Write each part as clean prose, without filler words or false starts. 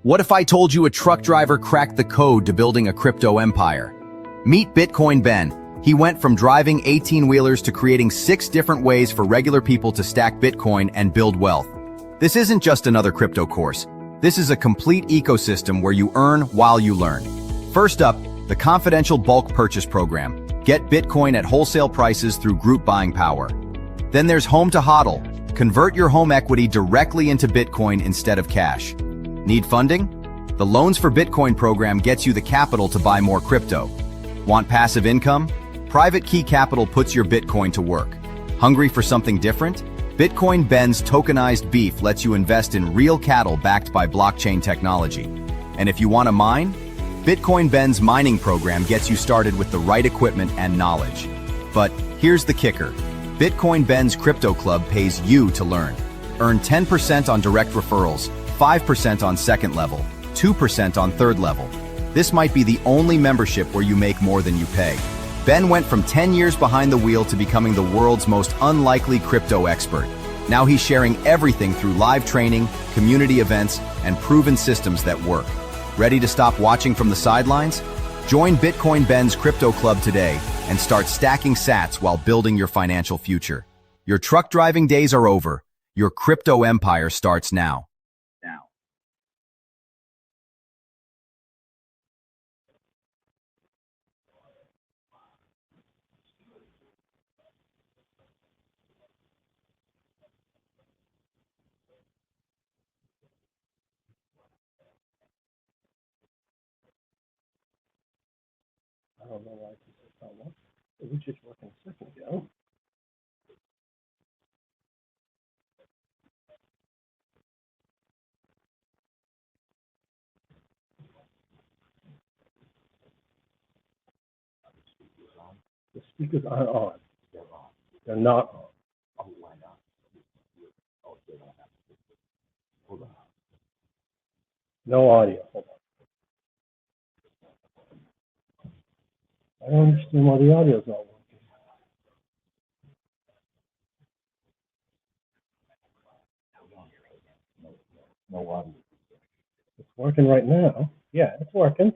What if I told you a truck driver cracked the code to building a crypto empire? Meet Bitcoin Ben. He went from driving 18-wheelers to creating 6 different ways for regular people to stack Bitcoin and build wealth. This isn't just another crypto course. This is a complete ecosystem where you earn while you learn. First up, the confidential bulk purchase program. Get Bitcoin at wholesale prices through group buying power. Then there's Home to HODL. Convert your home equity directly into Bitcoin instead of cash. Need funding? The Loans for Bitcoin program gets you the capital to buy more crypto. Want passive income? Private Key Capital puts your Bitcoin to work. Hungry for something different? Bitcoin Ben's tokenized beef lets you invest in real cattle backed by blockchain technology. And if you want to mine? Bitcoin Ben's mining program gets you started with the right equipment and knowledge. But here's the kicker. Bitcoin Ben's Crypto Club pays you to learn. Earn 10% on direct referrals, 5% on second level, 2% on third level. This might be the only membership where you make more than you pay. Ben went from 10 years behind the wheel to becoming the world's most unlikely crypto expert. Now he's sharing everything through live training, community events, and proven systems that work. Ready to stop watching from the sidelines? Join Bitcoin Ben's Crypto Club today and start stacking sats while building your financial future. Your truck driving days are over. Your crypto empire starts now. I don't know why it's not working. It was just working a second ago. The speakers aren't on. They're not on. No audio. Hold on. I don't understand why the audio's not working. No audio. It's working right now. Yeah, it's working.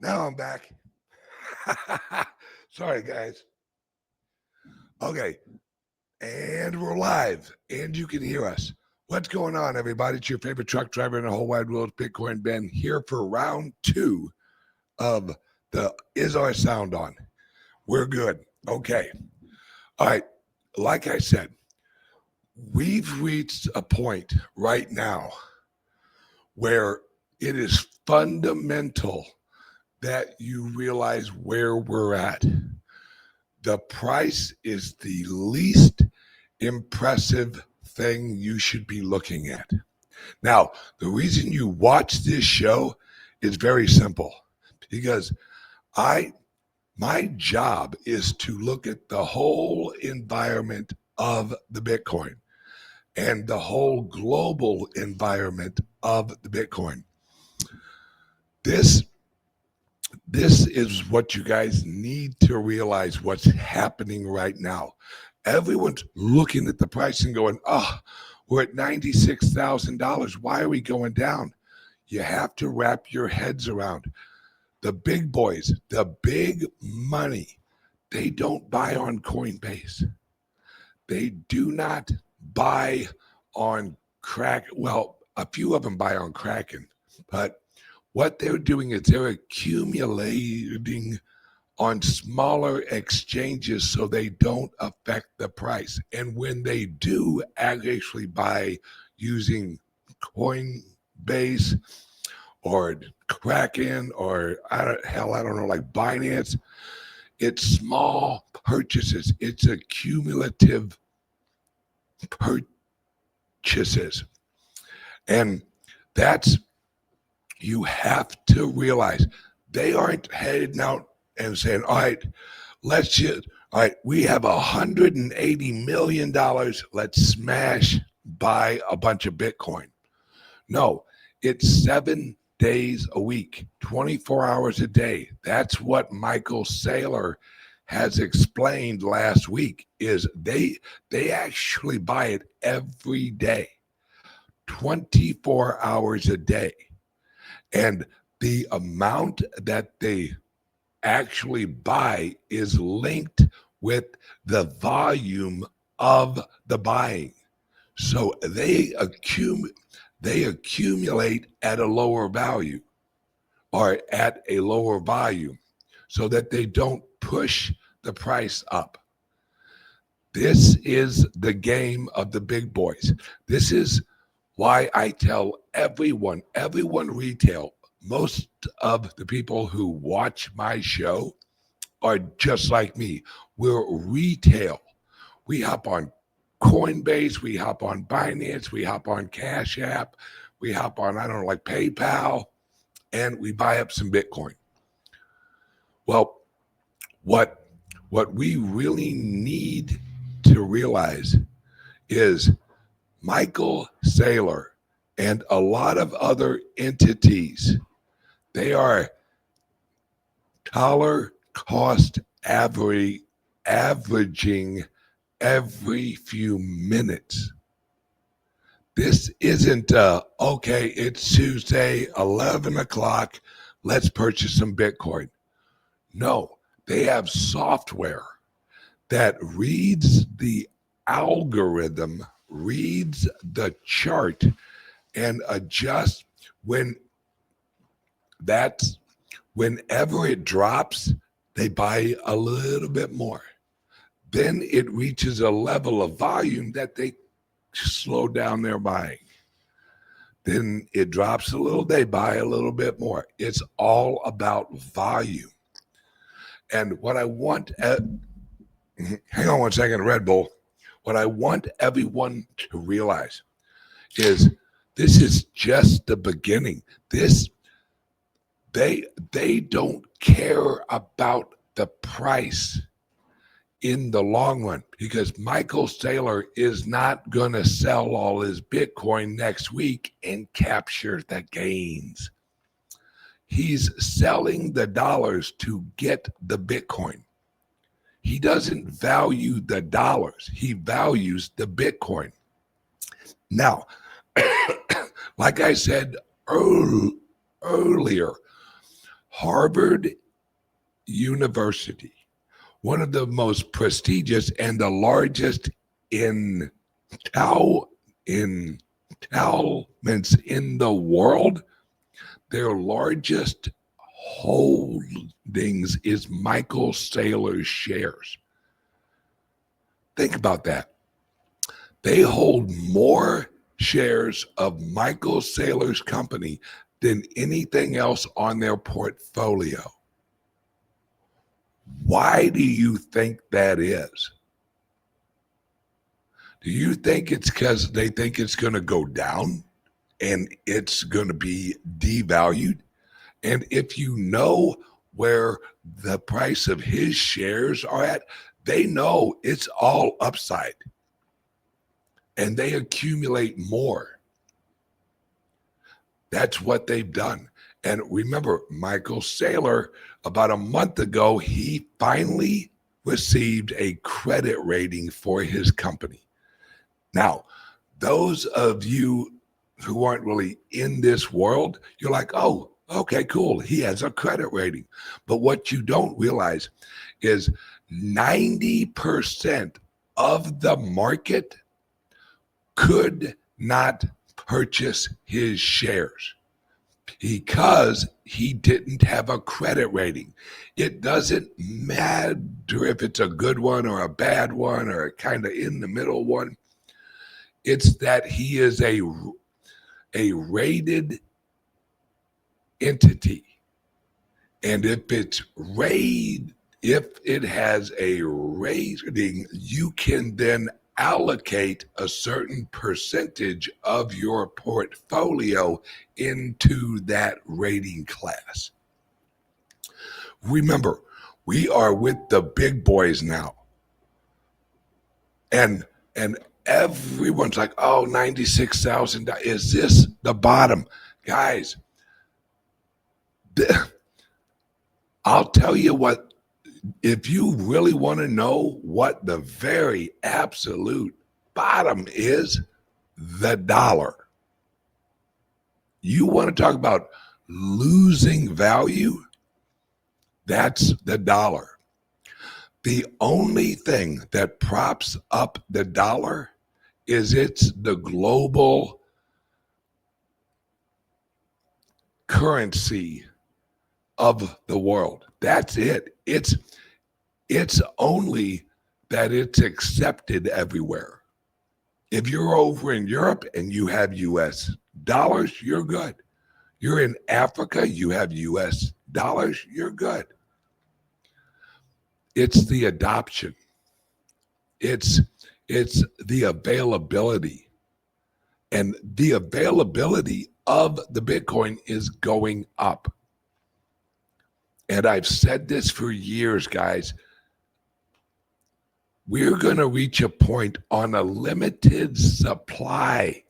Now I'm back. Sorry, guys. Okay. And we're live, and you can hear us. What's going on, everybody? It's your favorite truck driver in the whole wide world, Bitcoin Ben, here for round 2 of the Is Our Sound On? We're good. Okay. All right. Like I said, we've reached a point right now where it is fundamental that you realize where we're at. The price is the least impressive thing you should be looking at. Now, the reason you watch this show is very simple, because my job is to look at the whole environment of the Bitcoin and the whole global environment of the Bitcoin. This is what you guys need to realize what's happening right now. Everyone's looking at the price and going, oh, we're at $96,000. Why are we going down? You have to wrap your heads around. The big boys, the big money, they don't buy on Coinbase. They do not buy on well, a few of them buy on Kraken, but what they're doing is they're accumulating on smaller exchanges so they don't affect the price. And when they do actually buy using Coinbase or Kraken or I don't know, like Binance, it's small purchases. It's a cumulative purchases. And that's, you have to realize they aren't heading out and saying, all right, we have $180 million. Let's smash, buy a bunch of Bitcoin. No, it's 7 days a week, 24 hours a day. That's what Michael Saylor has explained last week, is they actually buy it every day, 24 hours a day. And the amount that they actually buy is linked with the volume of the buying. So they accumulate at a lower value or at a lower volume so that they don't push the price up. This is the game of the big boys. This is why I tell everyone retail, most of the people who watch my show are just like me. We're retail. We hop on Coinbase, we hop on Binance, we hop on Cash App, we hop on, like PayPal, and we buy up some Bitcoin. Well, what we really need to realize is Michael Saylor and a lot of other entities, they are dollar cost averaging every few minutes. This isn't, okay, it's Tuesday, 11 o'clock, let's purchase some Bitcoin. No, they have software that reads the algorithm, reads the chart, and adjusts whenever it drops, they buy a little bit more. Then it reaches a level of volume that they slow down their buying. Then it drops a little, they buy a little bit more. It's all about volume. And what I want, hang on one second, Red Bull. What I want everyone to realize is this is just the beginning. They don't care about the price in the long run, because Michael Saylor is not going to sell all his Bitcoin next week and capture the gains. He's selling the dollars to get the Bitcoin. He doesn't value the dollars. He values the Bitcoin. Now, like I said earlier, Harvard University, one of the most prestigious and the largest endowments in the world, their largest holdings is Michael Saylor's shares. Think about that. They hold more shares of Michael Saylor's company than anything else on their portfolio. Why do you think that is? Do you think it's because they think it's going to go down and it's going to be devalued? And if you know where the price of his shares are at, they know it's all upside. And they accumulate more. That's what they've done. And remember, Michael Saylor, about a month ago, he finally received a credit rating for his company. Now, those of you who aren't really in this world, you're like, oh, okay, cool. He has a credit rating. But what you don't realize is 90% of the market could not purchase his shares because he didn't have a credit rating. It doesn't matter if it's a good one or a bad one or a kind of in the middle one. It's that he is a rated entity. And if it has a rating, you can then allocate a certain percentage of your portfolio into that rating class. Remember, we are with the big boys now. And everyone's like, oh, $96,000. Is this the bottom? Guys, I'll tell you what, if you really want to know what the very absolute bottom is, the dollar. You want to talk about losing value? That's the dollar. The only thing that props up the dollar is it's the global currency of the world. That's it. It's only that it's accepted everywhere. If you're over in Europe and you have US dollars, you're good. You're in Africa, you have US dollars, you're good. It's the adoption. It's the availability. And the availability of the Bitcoin is going up. And I've said this for years, guys. We're going to reach a point on a limited supply.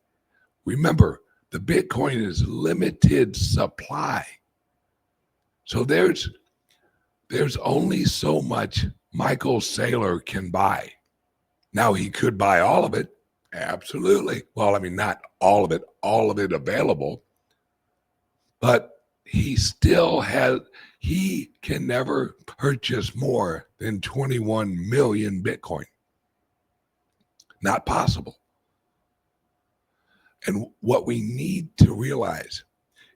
Remember, the Bitcoin is limited supply. So there's only so much Michael Saylor can buy. Now, he could buy all of it. Absolutely. Well, I mean, not all of it available. But he can never purchase more than 21 million Bitcoin. Not possible. And what we need to realize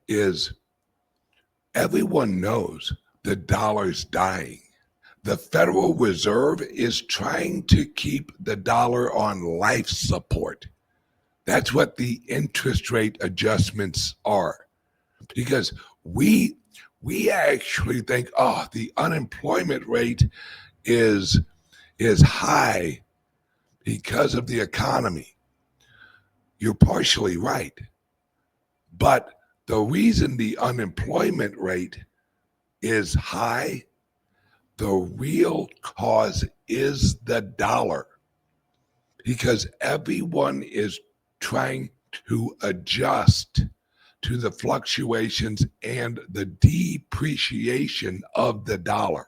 is everyone knows the dollar's dying. The Federal Reserve is trying to keep the dollar on life support. That's what the interest rate adjustments are. Because we actually think, oh, the unemployment rate is high because of the economy. You're partially right. But the reason the unemployment rate is high, the real cause is the dollar. Because everyone is trying to adjust to the fluctuations and the depreciation of the dollar.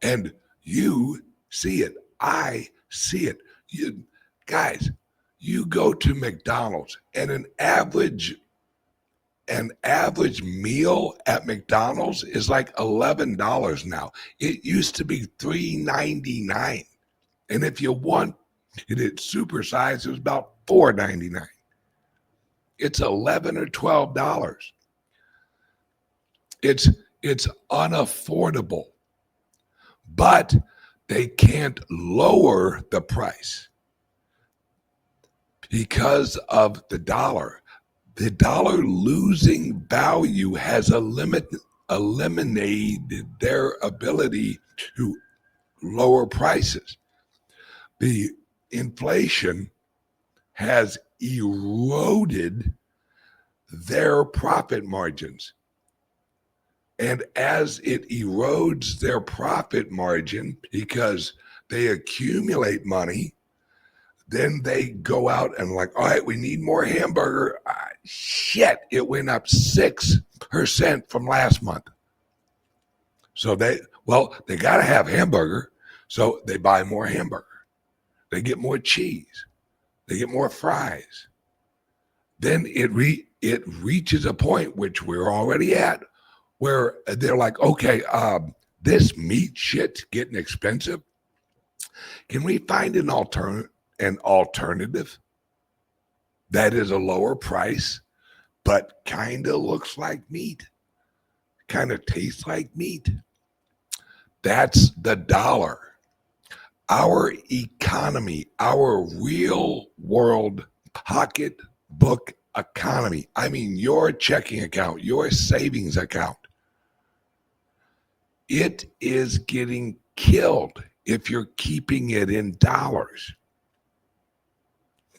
And you see it. I see it. Guys, you go to McDonald's and an average an average meal at McDonald's is like $11 now. It used to be $3.99. And if you want it supersized, it was about $4.99. It's $11 or $12. It's unaffordable. But they can't lower the price because of the dollar. The dollar losing value has eliminated their ability to lower prices. The inflation has eroded their profit margins. And as it erodes their profit margin because they accumulate money, then they go out and like, all right, we need more hamburger. Shit, it went up 6% from last month. So they got to have hamburger. So they buy more hamburger. They get more cheese. They get more fries. Then it reaches a point, which we're already at, where they're like, okay, this meat shit's getting expensive. Can we find an alternative that is a lower price, but kind of looks like meat, kind of tastes like meat? That's the dollar. Our economy, our real world pocketbook economy, I mean your checking account, your savings account, it is getting killed if you're keeping it in dollars.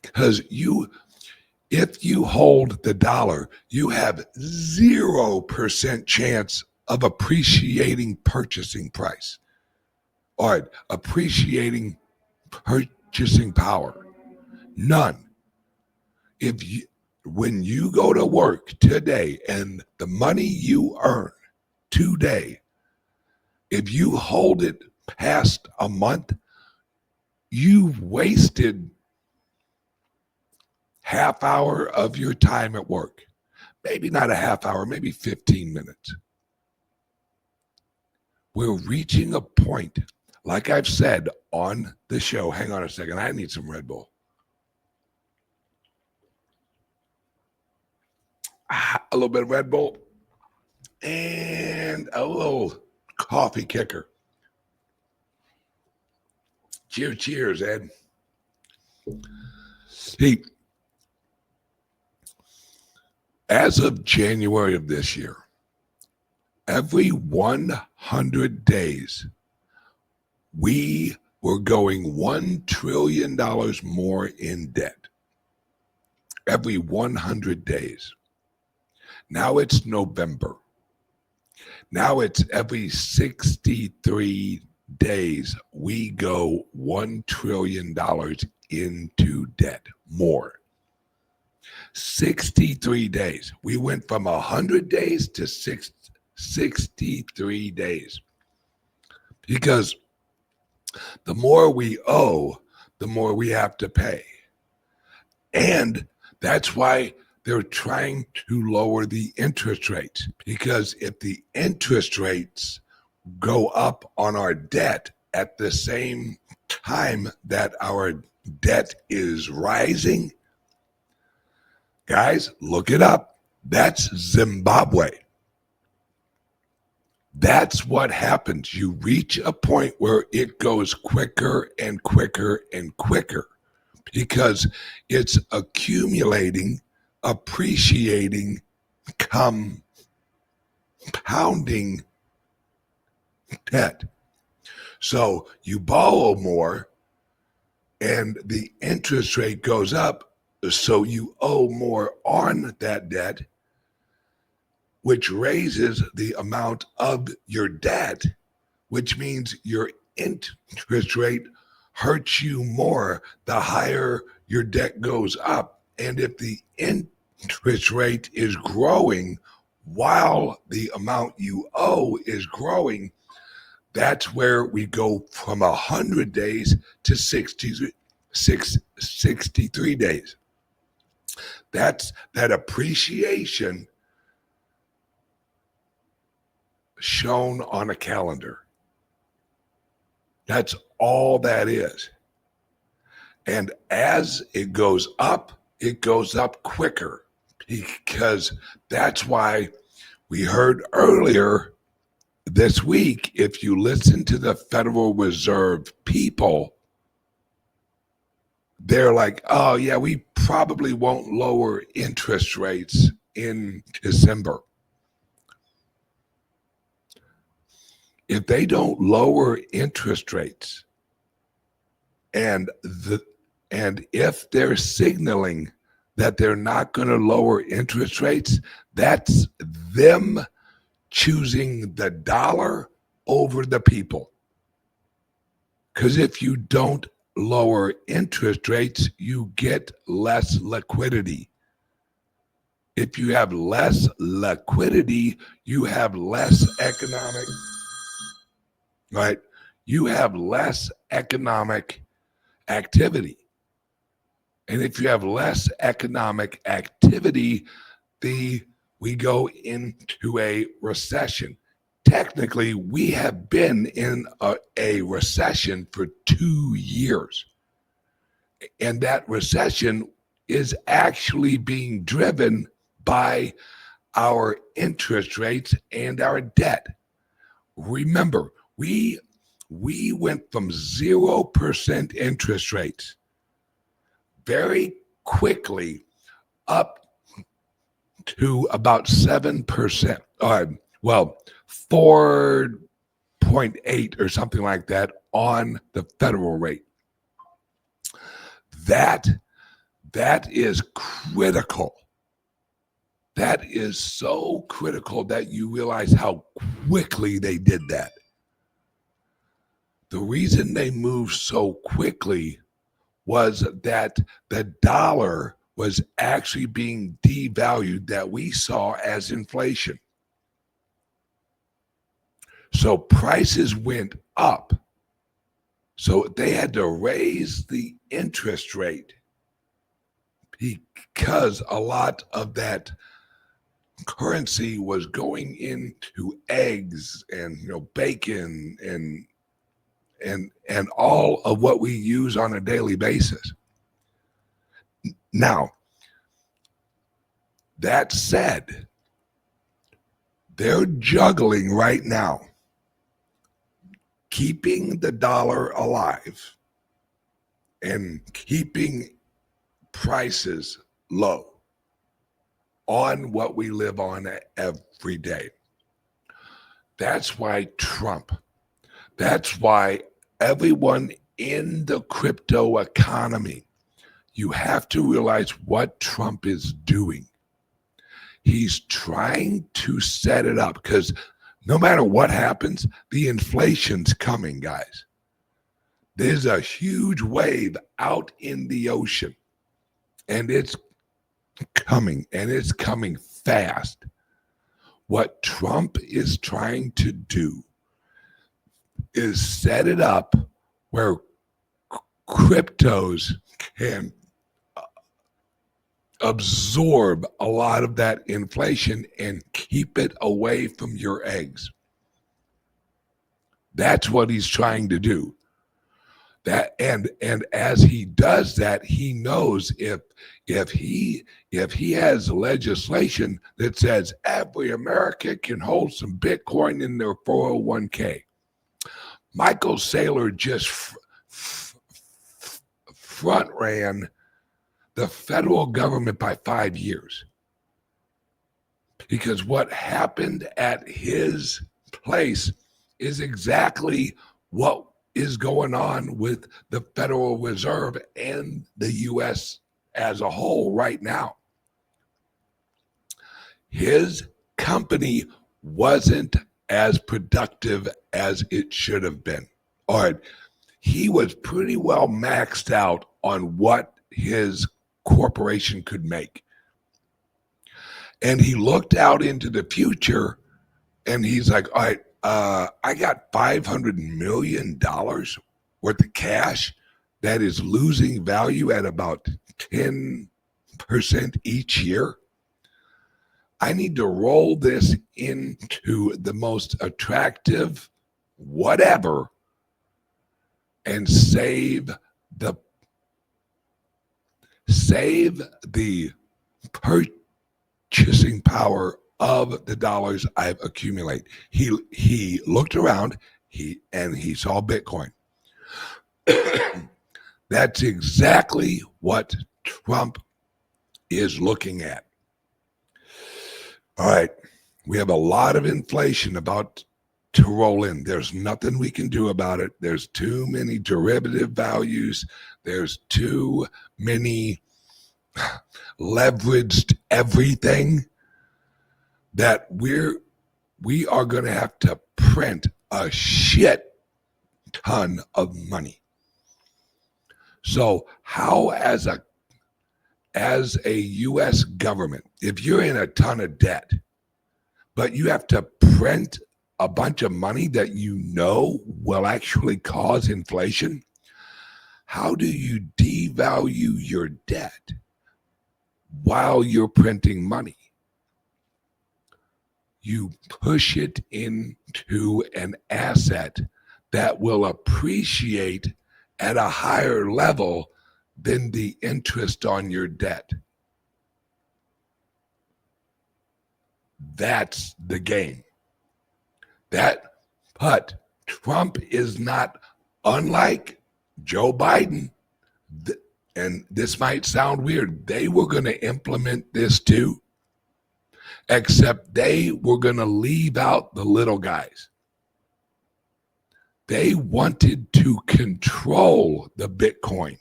Because if you hold the dollar, you have 0% chance of appreciating purchasing price or appreciating purchasing power. None. When you go to work today and the money you earn today, if you hold it past a month, you've wasted half hour of your time at work. Maybe not a half hour, maybe 15 minutes. We're reaching a point, like I've said on the show. Hang on a second. I need some Red Bull. A little bit of Red Bull and a little coffee kicker. Cheers, Ed. Hey, as of January of this year, every 100 days, we were going $1 trillion more in debt. Every 100 days. Now it's November. Now it's every 63 days, we go $1 trillion into debt more. 63 days. We went from 100 days to 63 days. Because the more we owe, the more we have to pay. And that's why they're trying to lower the interest rates. Because if the interest rates go up on our debt at the same time that our debt is rising, guys, look it up. That's Zimbabwe. That's what happens. You reach a point where it goes quicker and quicker and quicker because it's accumulating, appreciating, compounding debt. So you borrow more and the interest rate goes up, so you owe more on that debt, which raises the amount of your debt, which means your interest rate hurts you more the higher your debt goes up. And if the interest rate is growing while the amount you owe is growing, that's where we go from 100 days to 63 days. That's that appreciation shown on a calendar. That's all that is. And as it goes up quicker, because that's why we heard earlier this week, if you listen to the Federal Reserve people, they're like, oh, yeah, we probably won't lower interest rates in December. If they don't lower interest rates, and if they're signaling that they're not going to lower interest rates, that's them choosing the dollar over the people. Because if you don't lower interest rates, you get less liquidity. If you have less liquidity, you have less economic, right? You have less economic activity. And if you have less economic activity, we go into a recession. Technically, we have been in a recession for 2 years. And that recession is actually being driven by our interest rates and our debt. Remember, we went from 0% interest rates very quickly up to about 7%. Well, 4.8 or something like that on the federal rate. That is critical. That is so critical that you realize how quickly they did that. The reason they moved so quickly was that the dollar was actually being devalued, that we saw as inflation. So prices went up. So they had to raise the interest rate because a lot of that currency was going into eggs and bacon and all of what we use on a daily basis. Now, that said, they're juggling right now, keeping the dollar alive and keeping prices low on what we live on every day. That's why that's why everyone in the crypto economy, you have to realize what Trump is doing. He's trying to set it up because no matter what happens, the inflation's coming, guys. There's a huge wave out in the ocean, and it's coming, and it's coming fast. What Trump is trying to do is set it up where cryptos can absorb a lot of that inflation and keep it away from your eggs. That's what he's trying to do. That and as he does that, he knows if he has legislation that says every American can hold some Bitcoin in their 401k. Michael Saylor just front ran the federal government by 5 years. Because what happened at his place is exactly what is going on with the Federal Reserve and the U.S. as a whole right now. His company wasn't as productive as it should have been. All right, he was pretty well maxed out on what his corporation could make. And he looked out into the future and he's like, all right, I got $500 million worth of cash that is losing value at about 10% each year. I need to roll this into the most attractive whatever and save the purchasing power of the dollars I've accumulated. He looked around, he saw Bitcoin. That's exactly what Trump is looking at. All right, we have a lot of inflation about to roll in. There's nothing we can do about it. There's too many derivative values. There's too many leveraged everything that we are going to have to print a shit ton of money. So how as a U.S. government, if you're in a ton of debt, but you have to print a bunch of money that you know will actually cause inflation, how do you devalue your debt while you're printing money? You push it into an asset that will appreciate at a higher level than the interest on your debt. That's the game. But Trump is not unlike Joe Biden. And this might sound weird. They were going to implement this too, except they were going to leave out the little guys. They wanted to control the Bitcoin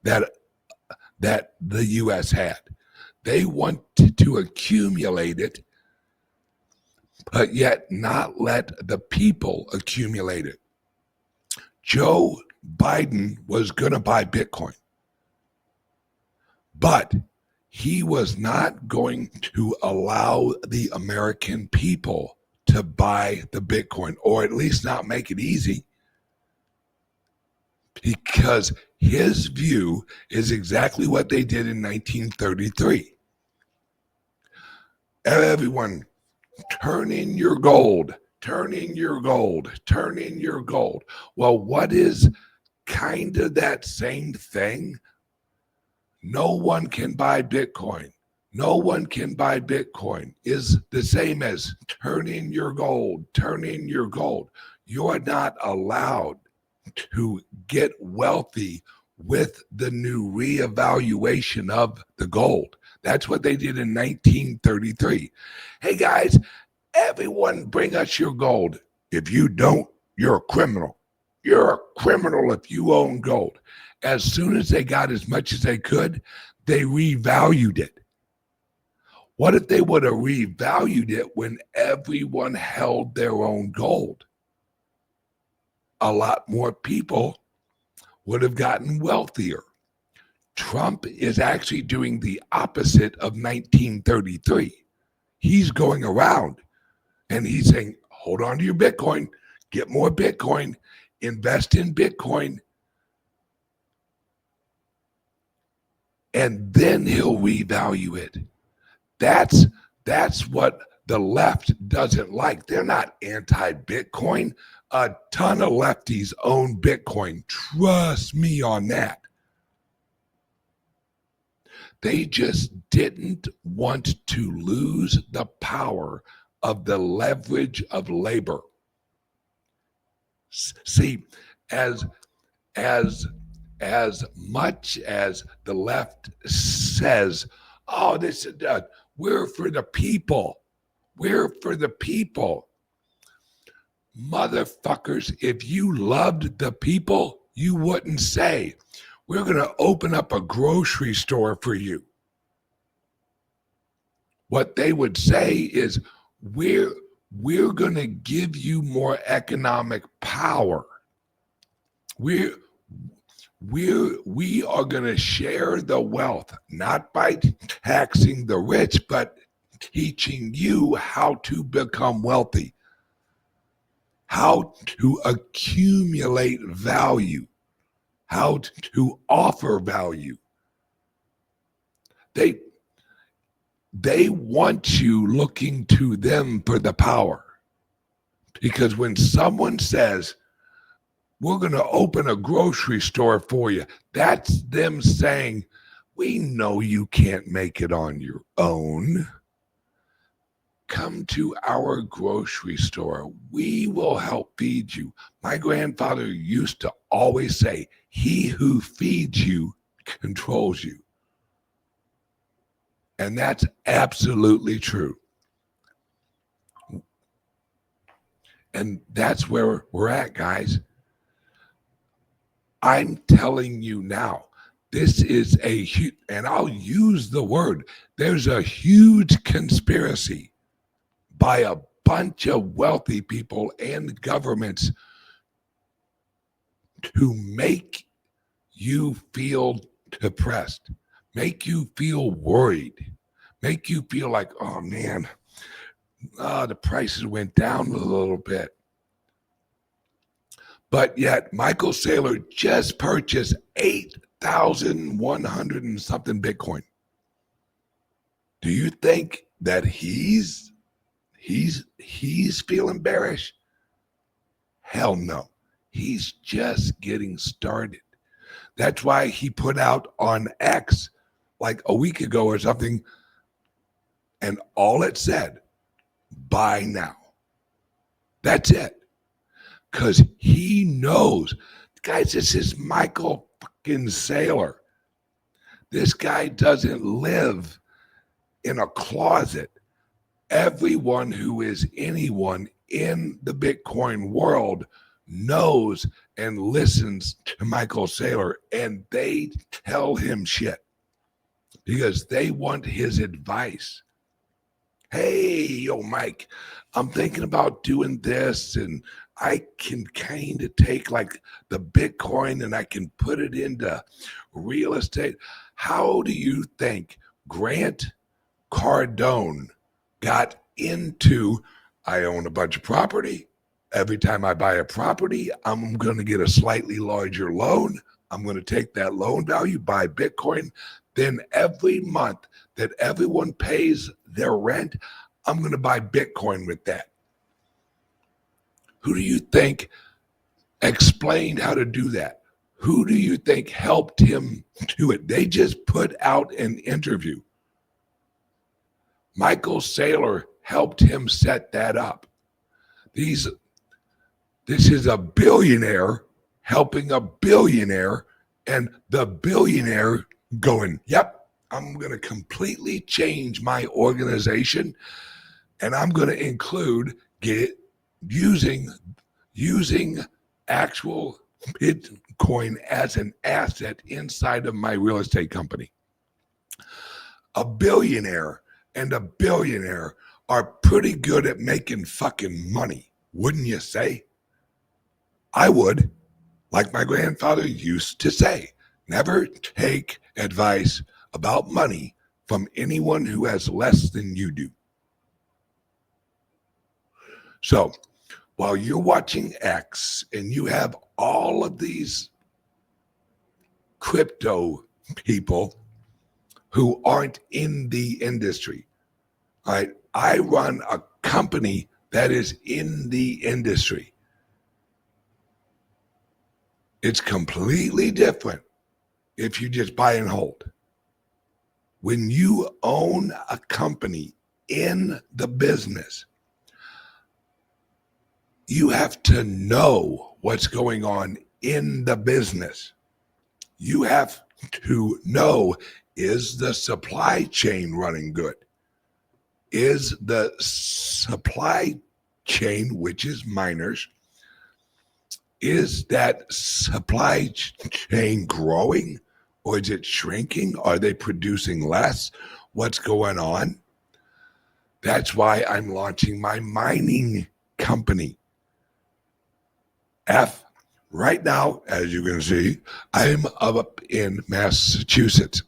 that the U.S. had. They wanted to accumulate it, but yet not let the people accumulate it. Joe Biden was going to buy Bitcoin, but he was not going to allow the American people to buy the Bitcoin, or at least not make it easy, because his view is exactly what they did in 1933. Everyone, turn in your gold, turn in your gold, turn in your gold. Well, what is kind of that same thing? No one can buy Bitcoin. No one can buy Bitcoin is the same as turn in your gold, turn in your gold. You're not allowed to get wealthy with the new reevaluation of the gold. That's what they did in 1933. Hey guys, everyone bring us your gold. If you don't, you're a criminal. You're a criminal if you own gold. As soon as they got as much as they could, they revalued it. What if they would have revalued it when everyone held their own gold? A lot more people would have gotten wealthier. Trump is actually doing the opposite of 1933. He's going around and he's saying, hold on to your Bitcoin, get more Bitcoin, invest in Bitcoin, and then he'll revalue it. That's what the left doesn't like. They're not anti-Bitcoin. A ton of lefties own Bitcoin. Trust me on that. They just didn't want to lose the power of the leverage of labor. See, as much as the left says, oh, this we're for the people. We're for the people. Motherfuckers, if you loved the people, you wouldn't say, we're going to open up a grocery store for you. What they would say is, we're going to give you more economic power. We are going to share the wealth, not by taxing the rich, but teaching you how to become wealthy, how to accumulate value, how to offer value. they want you looking to them for the power. Because when someone says, we're going to open a grocery store for you, that's them saying, we know you can't make it on your own. Come to our grocery store. We will help feed you. My grandfather used to always say, he who feeds you controls you. And that's absolutely true. And that's where we're at, guys. I'm telling you now, this is a huge, and I'll use the word, there's a huge conspiracy by a bunch of wealthy people and governments to make you feel depressed, make you feel worried, make you feel like, oh man, the prices went down a little bit. But yet Michael Saylor just purchased 8,100 and something Bitcoin. Do you think that he's feeling bearish? Hell no. He's just getting started. That's why he put out on X like a week ago or something, and all it said, buy now. That's it. Because he knows, guys, this is Michael fucking Saylor. This guy doesn't live in a closet. Everyone who is anyone in the Bitcoin world knows and listens to Michael Saylor, and they tell him shit because they want his advice. Hey, yo, Mike, I'm thinking about doing this, and I can kind of take like the Bitcoin and I can put it into real estate. How do you think Grant Cardone got into, I own a bunch of property. Every time I buy a property, I'm going to get a slightly larger loan. I'm going to take that loan value, buy Bitcoin. Then every month that everyone pays their rent, I'm going to buy Bitcoin with that. Who do you think explained how to do that? Who do you think helped him do it? They just put out an interview. Michael Saylor helped him set that up. This is a billionaire helping a billionaire, and the billionaire going, yep, I'm going to completely change my organization, and I'm going to include using actual Bitcoin as an asset inside of my real estate company. A billionaire and a billionaire are pretty good at making fucking money, wouldn't you say? I would, like my grandfather used to say, never take advice about money from anyone who has less than you do. So while you're watching X and you have all of these crypto people who aren't in the industry, all right, I run a company that is in the industry. It's completely different if you just buy and hold. When you own a company in the business, you have to know what's going on in the business. You have to know, is the supply chain running good? Is the supply chain, which is miners, is that supply chain growing or is it shrinking? Are they producing less? What's going on? That's why I'm launching my mining company. Right now, as you can see, I'm up in Massachusetts.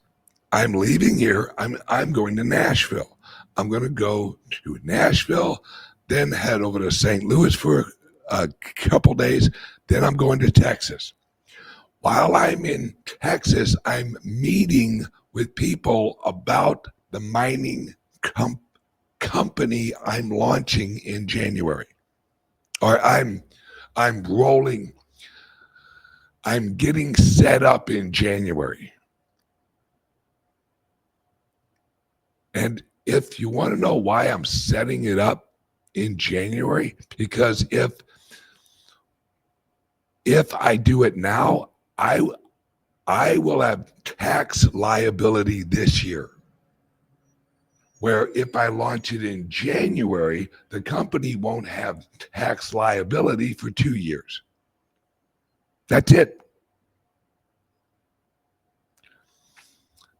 I'm leaving here. I'm going to Nashville. I'm going to go to Nashville, then head over to St. Louis for a couple days. Then I'm going to Texas. While I'm in Texas, I'm meeting with people about the mining company I'm launching in January, or I'm rolling. I'm getting set up in January. And if you want to know why I'm setting it up in January, because if I do it now, I will have tax liability this year. Where if I launch it in January, the company won't have tax liability for 2 years. That's it.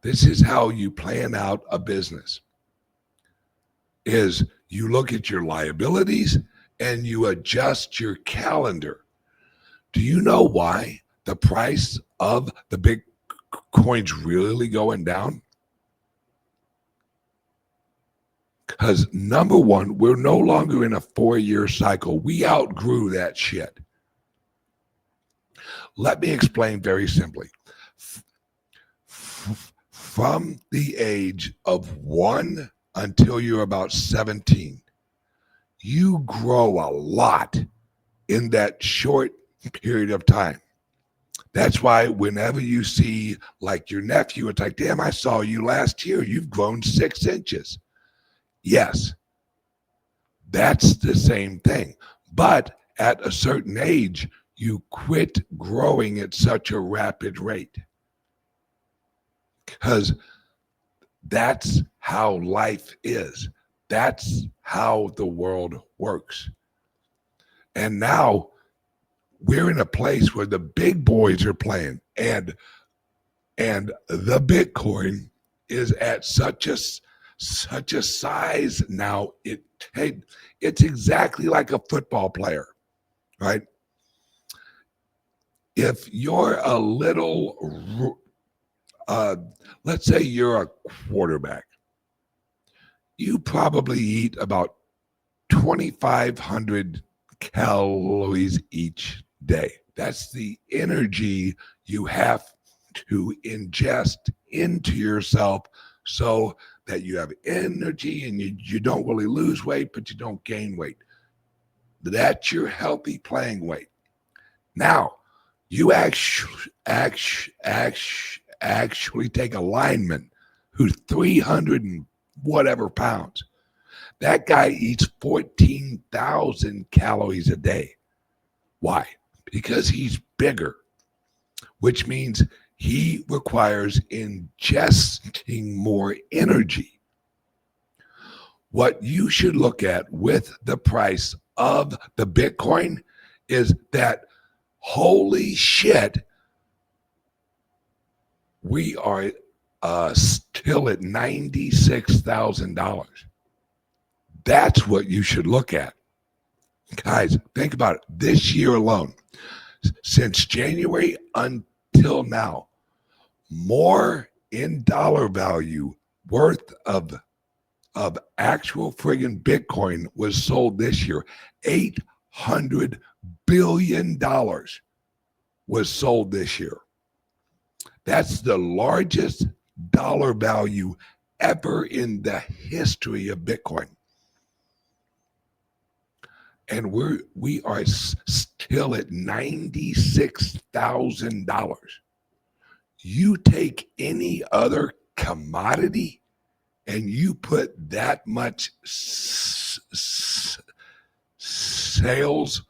This is how you plan out a business. Is you look at your liabilities and you adjust your calendar. Do you know why the price of the Bitcoin's really going down? Because number one, we're no longer in a 4-year cycle. We outgrew that shit. Let me explain very simply. From the age of 1 until you're about 17, you grow a lot in that short period of time. That's why whenever you see like your nephew, it's like, damn, I saw you last year. You've grown 6 inches. Yes, that's the same thing. But at a certain age, you quit growing at such a rapid rate. Because that's how life is. That's how the world works. And now we're in a place where the big boys are playing, and the Bitcoin is at such a size now. It's exactly like a football player, right? If you're a little, let's say you're a quarterback, you probably eat about 2,500 calories each day. That's the energy you have to ingest into yourself so that you have energy and you don't really lose weight, but you don't gain weight. That's your healthy playing weight. Now, you actually take a lineman who's 300 and whatever pounds. That guy eats 14,000 calories a day. Why? Because he's bigger, which means he requires ingesting more energy. What you should look at with the price of the Bitcoin is that, holy shit, we are still at $96,000. That's what you should look at. Guys, think about it. This year alone, since January until now, more in dollar value worth of actual friggin' Bitcoin was sold this year. $800 billion was sold this year. That's the largest dollar value ever in the history of Bitcoin. And we are still at $96,000. You take any other commodity and you put that much sales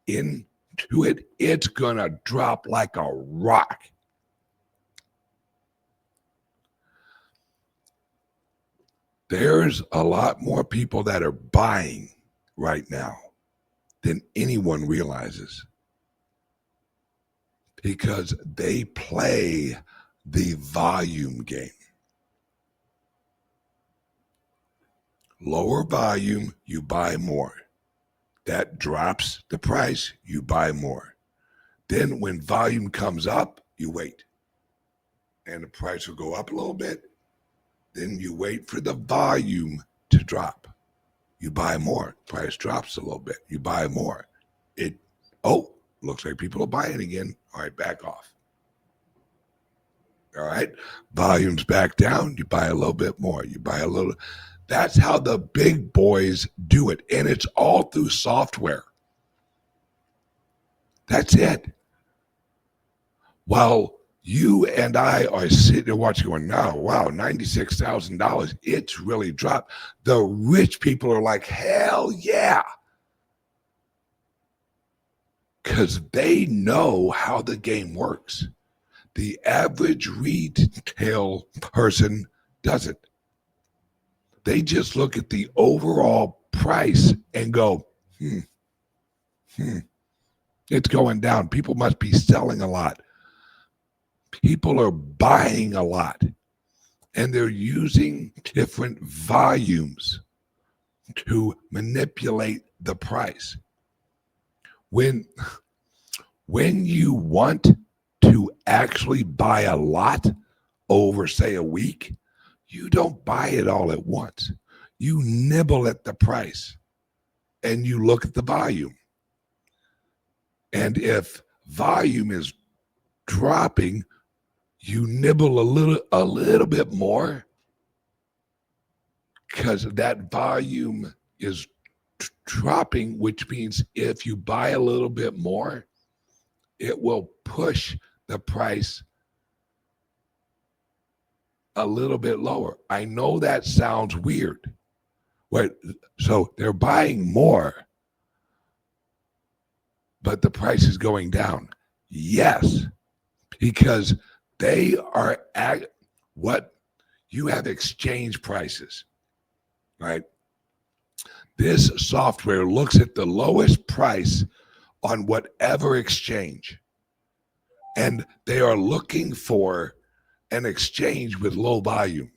into it, it's gonna drop like a rock. There's a lot more people that are buying right now than anyone realizes, because they play the volume game. Lower volume, you buy more. That drops the price, you buy more. Then when volume comes up, you wait. And the price will go up a little bit. Then you wait for the volume to drop. You buy more. Price drops a little bit. You buy more. Looks like people are buying again. All right, back off. All right, volume's back down. You buy a little bit more. You buy a little. That's how the big boys do it. And it's all through software. That's it. While you and I are sitting there watching going, no, wow, $96,000. It's really dropped. The rich people are like, hell yeah. Because they know how the game works. The average retail person doesn't. They just look at the overall price and go, it's going down. People must be selling a lot. People are buying a lot. And they're using different volumes to manipulate the price. When you want to actually buy a lot over, say, a week, you don't buy it all at once. You nibble at the price and you look at the volume. And if volume is dropping, you nibble a little bit more because that volume is dropping, which means if you buy a little bit more, it will push the price a little bit lower. I know that sounds weird. So they're buying more, but the price is going down. Yes, because they are at what you have exchange prices, right? This software looks at the lowest price on whatever exchange, and they are looking for an exchange with low volume.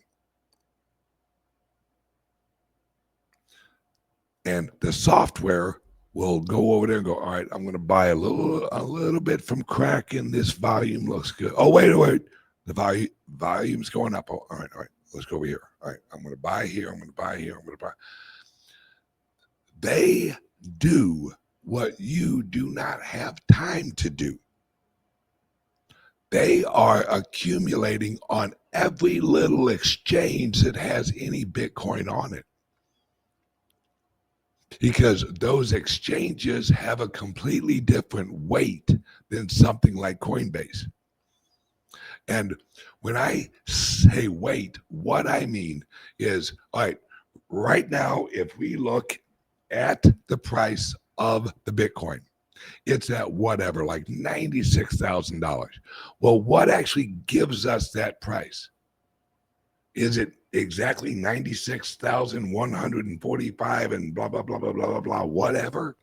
And the software will go over there and go, all right, I'm going to buy a little bit from Kraken. This volume looks good. Oh, wait. The volume's going up. Oh, all right. Let's go over here. All right, I'm going to buy here. I'm going to buy here. I'm going to buy. They do what you do not have time to do. They are accumulating on every little exchange that has any Bitcoin on it. Because those exchanges have a completely different weight than something like Coinbase. And when I say weight, what I mean is, all right, right now, if we look at the price of the Bitcoin, it's at whatever, like $96,000. Well, what actually gives us that price? Is it exactly 96,145 and blah, blah, blah, blah, blah, blah, blah, whatever?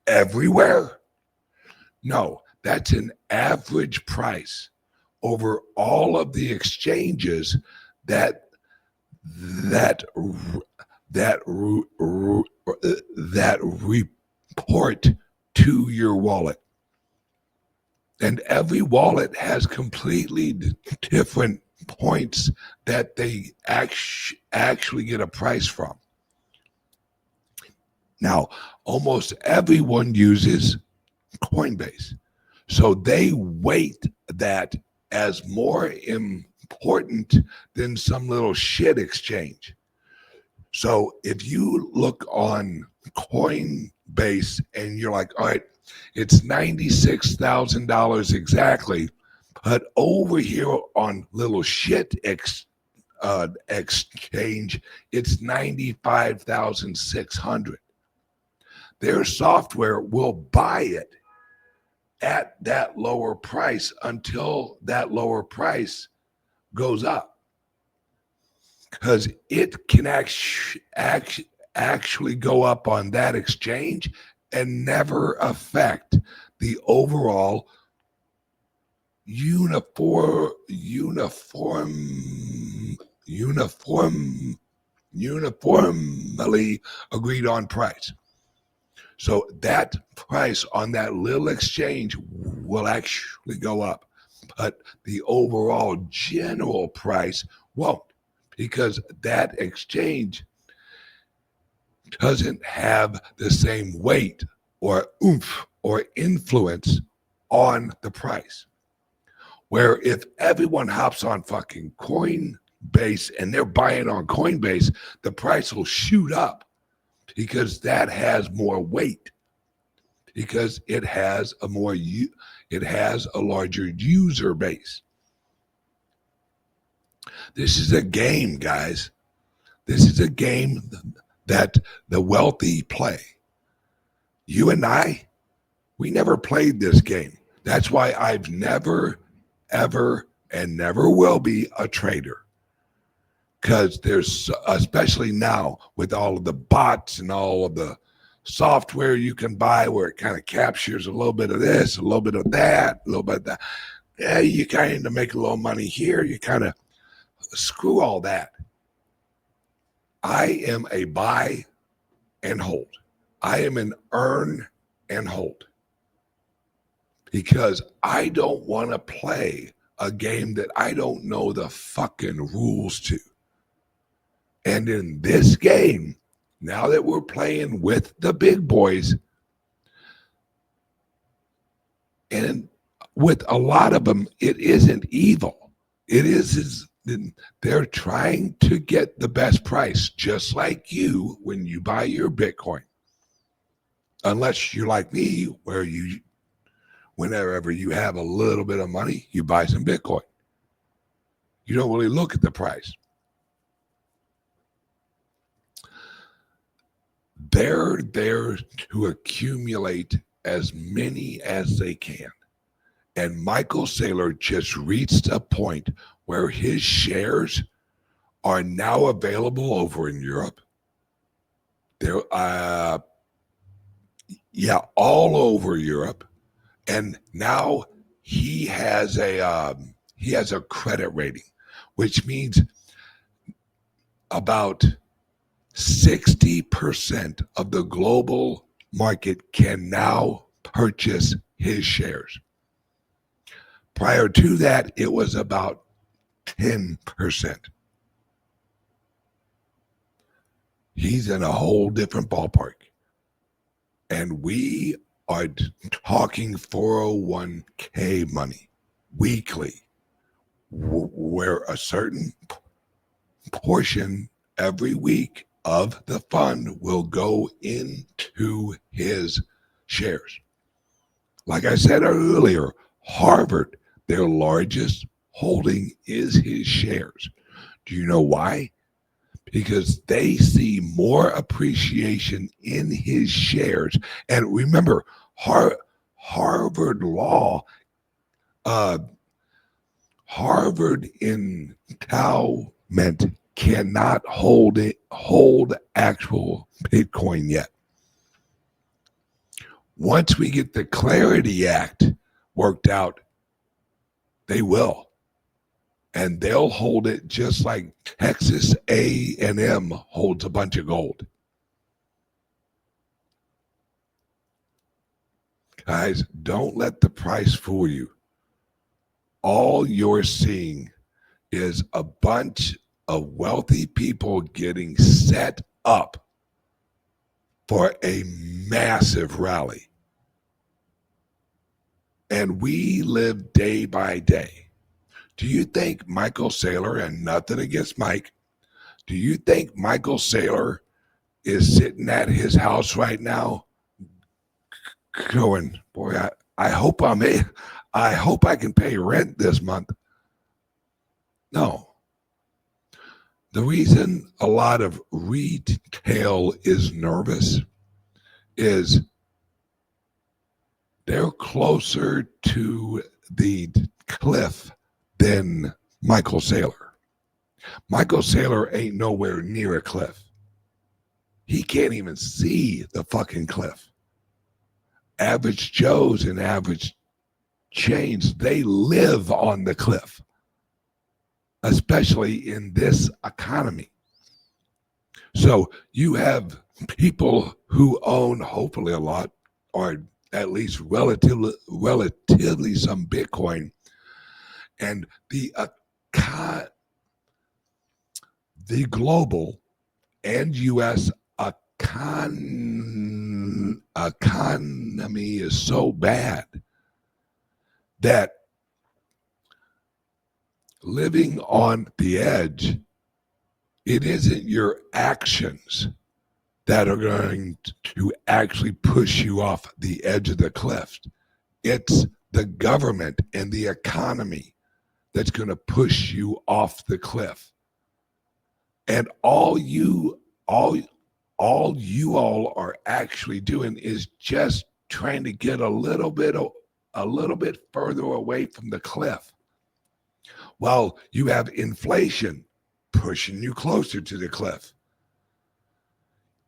Everywhere? No, that's an average price over all of the exchanges that report to your wallet. And every wallet has completely different points that they actually get a price from. Now, almost everyone uses Coinbase. So they weight that as more important than some little shit exchange. So if you look on Coinbase and you're like, all right, it's $96,000 exactly, but over here on little shit exchange, it's $95,600. Their software will buy it at that lower price until that lower price goes up, because it can actually go up on that exchange and never affect the overall uniformly agreed on price. So that price on that little exchange will actually go up, but the overall general price won't, because that exchange doesn't have the same weight or oomph or influence on the price. Where if everyone hops on fucking Coinbase Coinbase and they're buying on Coinbase, the price will shoot up because that has more weight, because it has a larger user base. This is a game, guys. This is a game that the wealthy play. You and I, we never played this game. That's why I've never, ever, and never will be a trader. Because there's, especially now with all of the bots and all of the software you can buy where it kind of captures a little bit of this, a little bit of that, a little bit of that. Yeah, you kind of make a little money here. You kind of screw all that. I am a buy and hold. I am an earn and hold. Because I don't want to play a game that I don't know the fucking rules to. And in this game, now that we're playing with the big boys, and with a lot of them, it isn't evil. It is they're trying to get the best price, just like you when you buy your Bitcoin. Unless you're like me, where you, whenever you have a little bit of money, you buy some Bitcoin. You don't really look at the price. They're there to accumulate as many as they can. And Michael Saylor just reached a point where his shares are now available over in Europe. They're, all over Europe. And now he has a credit rating, which means about 60% of the global market can now purchase his shares. Prior to that, it was about 10%. He's in a whole different ballpark. And we are talking 401k money weekly, where a certain portion every week of the fund will go into his shares. Like I said earlier, Harvard, their largest holding is his shares. Do you know why? Because they see more appreciation in his shares. And remember, Harvard Law, Harvard endowment cannot hold actual Bitcoin yet. Once we get the Clarity Act worked out, they will. And they'll hold it just like Texas A&M holds a bunch of gold. Guys, don't let the price fool you. All you're seeing is a bunch of wealthy people getting set up for a massive rally. And we live day by day. Do you think Michael Saylor, and nothing against Mike, do you think Michael Saylor is sitting at his house right now going, boy, I hope I can pay rent this month? No. The reason a lot of retail is nervous is they're closer to the cliff than Michael Saylor. Michael Saylor ain't nowhere near a cliff. He can't even see the fucking cliff. Average Joes and average chains, they live on the cliff, especially in this economy. So you have people who own hopefully a lot, or at least relatively some Bitcoin, and the global and U.S. economy is so bad that living on the edge, it isn't your actions that are going to actually push you off the edge of the cliff. It's the government and the economy that's going to push you off the cliff. And all you all are actually doing is just trying to get a little bit further away from the cliff. While you have inflation pushing you closer to the cliff.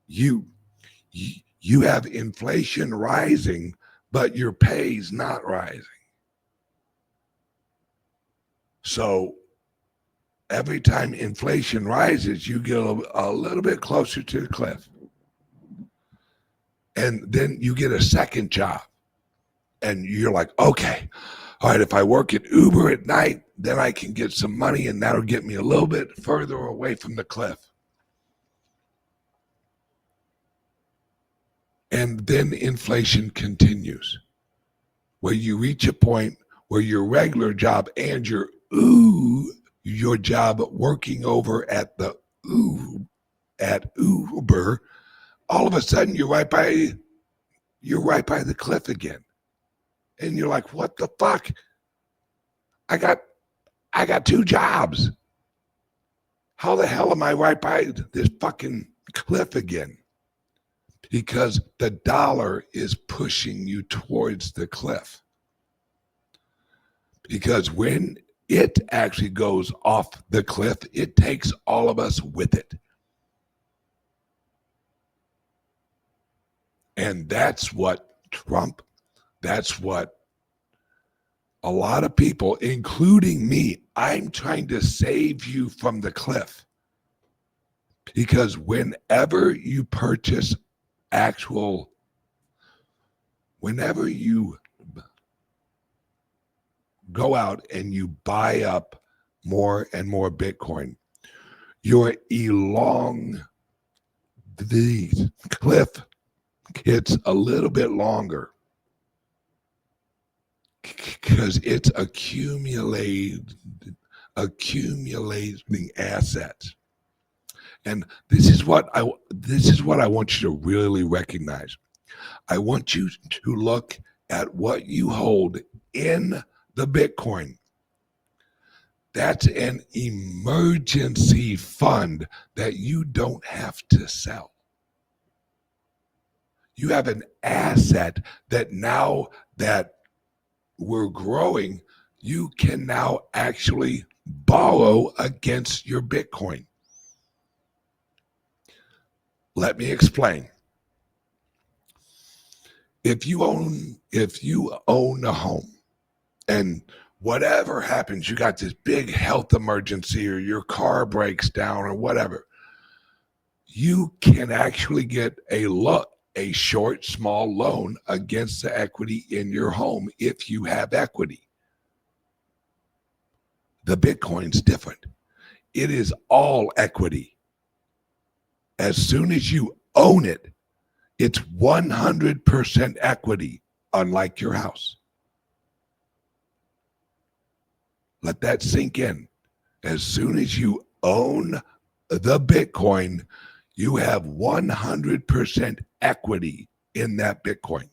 You have inflation rising, but your pay's not rising. So every time inflation rises, you get a little bit closer to the cliff. And then you get a second job. And you're like, okay, all right, if I work at Uber at night, then I can get some money and that'll get me a little bit further away from the cliff. And then inflation continues, where you reach a point where your regular job and your job working over at Uber, all of a sudden you're right by the cliff again. And you're like, what the fuck? I got two jobs. How the hell am I right by this fucking cliff again? Because the dollar is pushing you towards the cliff. Because when it actually goes off the cliff, it takes all of us with it. And that's what that's what a lot of people, including me, I'm trying to save you from the cliff. Because whenever you purchase whenever you go out and you buy up more and more Bitcoin, the cliff gets a little bit longer because it's accumulating assets. And this is what I want you to really recognize. I want you to look at what you hold in the Bitcoin. That's an emergency fund that you don't have to sell. You have an asset that now that we're growing, you can now actually borrow against your Bitcoin. Let me explain. If you own a home and whatever happens, you got this big health emergency or your car breaks down or whatever, you can actually get a short, small loan against the equity in your home if you have equity. The Bitcoin's different. It is all equity. As soon as you own it, it's 100% equity, unlike your house. Let that sink in. As soon as you own the Bitcoin, you have 100% equity in that Bitcoin.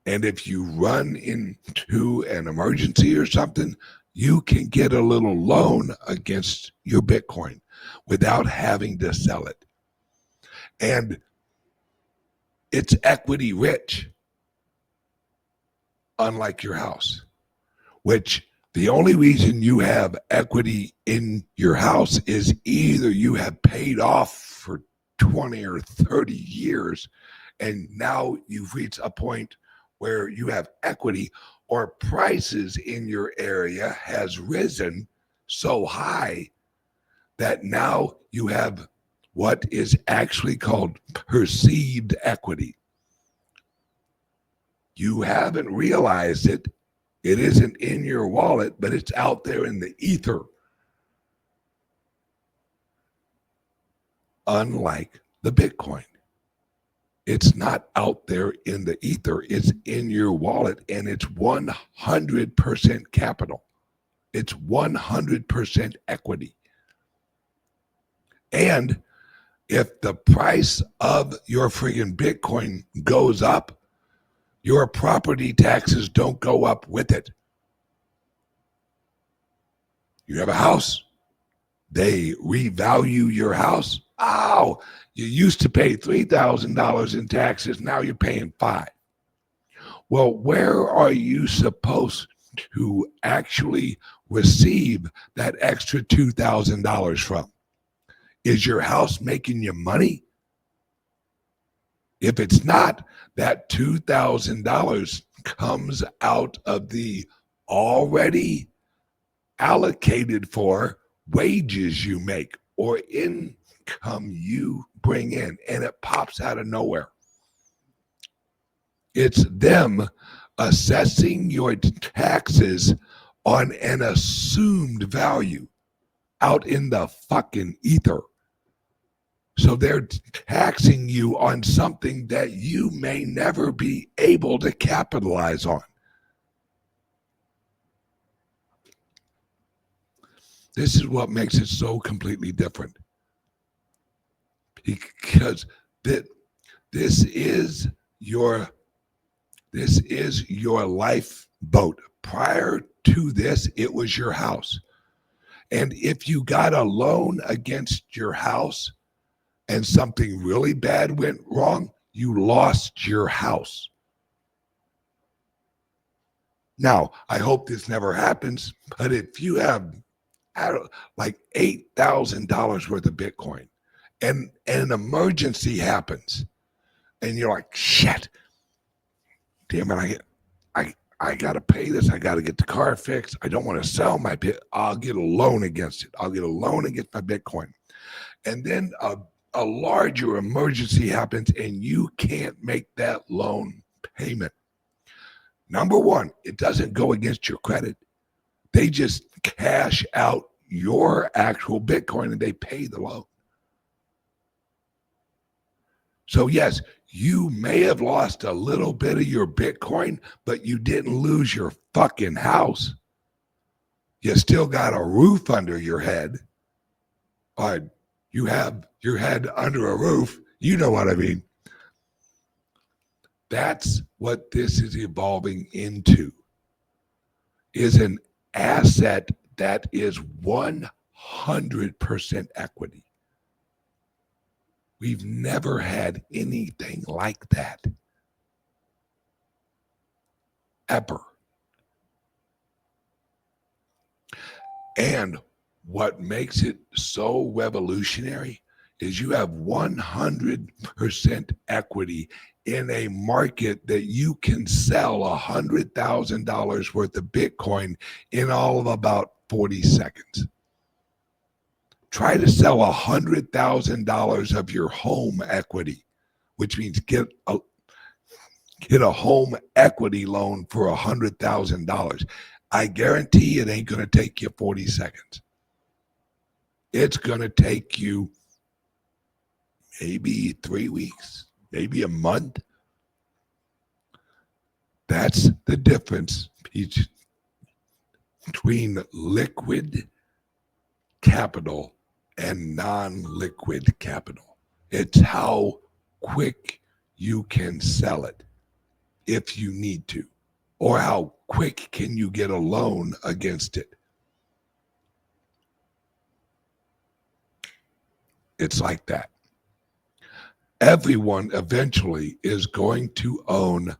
And if you run into an emergency or something, you can get a little loan against your Bitcoin without having to sell it. And it's equity rich, unlike your house, which the only reason you have equity in your house is either you have paid off for 20 or 30 years and now you've reached a point where you have equity, or prices in your area has risen so high that now you have what is actually called perceived equity. You haven't realized it. It isn't in your wallet, but it's out there in the ether. Unlike the Bitcoin. It's not out there in the ether. It's in your wallet, and it's 100% capital. It's 100% equity. And if the price of your friggin' Bitcoin goes up, your property taxes don't go up with it. You have a house, they revalue your house. Oh, you used to pay $3,000 in taxes, now you're paying $5,000. Well, where are you supposed to actually receive that extra $2,000 from? Is your house making you money? If it's not, that $2,000 comes out of the already allocated for wages you make or income you bring in, and it pops out of nowhere. It's them assessing your taxes on an assumed value out in the fucking ether. So they're taxing you on something that you may never be able to capitalize on. This is what makes it so completely different. Because this is your lifeboat. Prior to this, it was your house. And if you got a loan against your house and something really bad went wrong, you lost your house. Now, I hope this never happens, but if you have like $8,000 worth of Bitcoin and an emergency happens and you're like, shit, damn it, I got to pay this. I got to get the car fixed. I don't want to sell my bit. I'll get a loan against it. I'll get a loan against my Bitcoin. And then a larger emergency happens and you can't make that loan payment. Number one, it doesn't go against your credit. They just cash out your actual Bitcoin and they pay the loan. So yes, you may have lost a little bit of your Bitcoin, but you didn't lose your fucking house. You still got a roof under your head. You have your head under a roof. You know what I mean. That's what this is evolving into, is an asset that is 100% equity. We've never had anything like that. Ever. And what makes it so revolutionary is you have 100% equity in a market that you can sell $100,000 worth of Bitcoin in all of about 40 seconds. Try to sell $100,000 of your home equity, which means get a home equity loan for $100,000. I guarantee it ain't going to take you 40 seconds. It's going to take you maybe 3 weeks, maybe a month. That's the difference between liquid capital and non-liquid capital. It's how quick you can sell it if you need to, or how quick can you get a loan against it. It's like that. Everyone eventually is going to own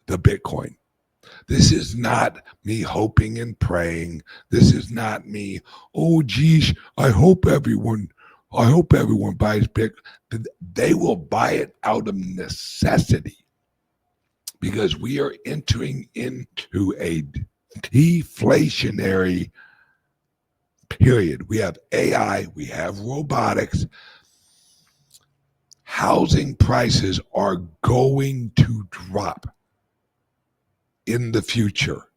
the Bitcoin. This is not me hoping and praying. This is not me, oh geez, I hope everyone buys Bitcoin. They will buy it out of necessity because we are entering into a deflationary period. We have AI, we have robotics. Housing prices are going to drop in the future,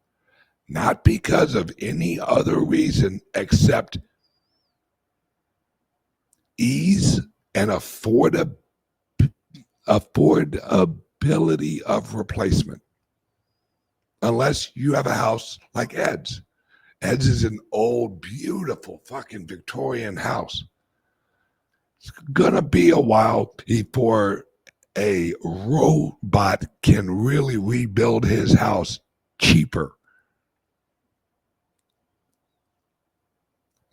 not because of any other reason except ease and affordability of replacement. Unless you have a house like Ed's. Ed's is an old, beautiful fucking Victorian house. It's gonna be a while before a robot can really rebuild his house cheaper.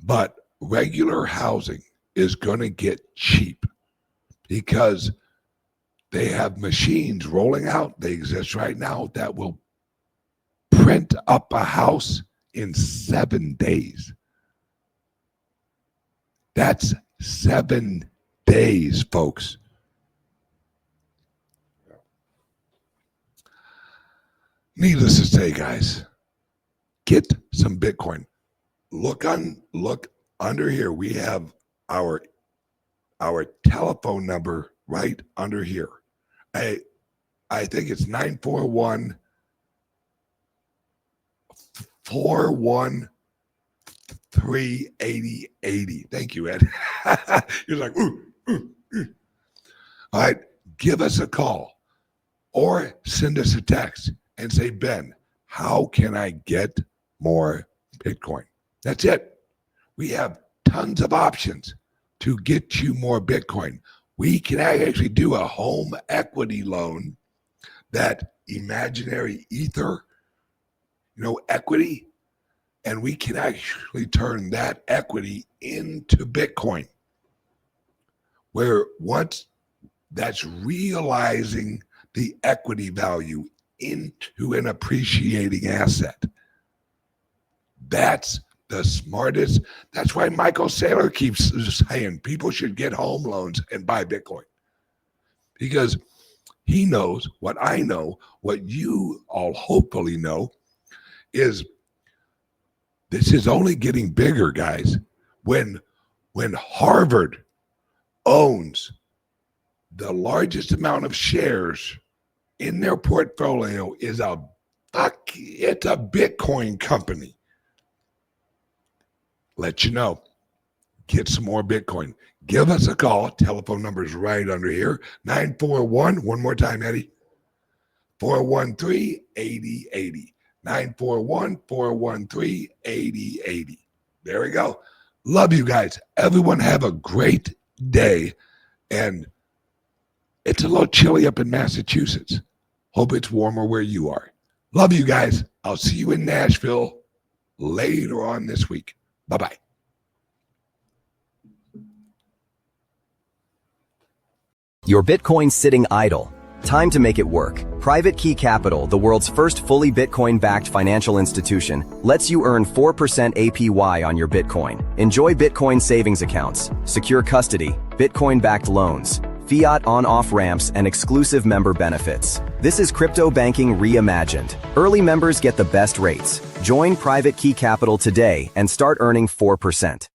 But regular housing is gonna get cheap because they have machines rolling out. They exist right now that will print up a house in 7 days. That's 7 days, folks. Needless to say, guys, get some Bitcoin. Look under here. We have our telephone number right under here. I think it's 941 413 8080. Thank you, Ed. You're like, ooh. All right, give us a call or send us a text and say, Ben, how can I get more Bitcoin? That's it. We have tons of options to get you more Bitcoin. We can actually do a home equity loan, that imaginary ether, equity, and we can actually turn that equity into Bitcoin, where once that's realizing the equity value into an appreciating asset. That's the smartest. That's why Michael Saylor keeps saying people should get home loans and buy Bitcoin, because he knows what I know, what you all hopefully know, is this is only getting bigger, guys. When Harvard owns the largest amount of shares in their portfolio, it's a Bitcoin company. Let you know. Get some more Bitcoin. Give us a call. Telephone number is right under here. 941, one more time, Eddie. 413-8080. 941-413-8080. There we go. Love you guys. Everyone have a great day. And it's a little chilly up in Massachusetts. Hope it's warmer where you are. Love you guys. I'll see you in Nashville later on this week. Bye-bye. Your Bitcoin's sitting idle. Time to make it work. Private Key Capital, the world's first fully Bitcoin-backed financial institution, lets you earn 4% APY on your Bitcoin. Enjoy Bitcoin savings accounts, secure custody, Bitcoin-backed loans, fiat on-off ramps, and exclusive member benefits. This is crypto banking reimagined. Early members get the best rates. Join Private Key Capital today and start earning 4%.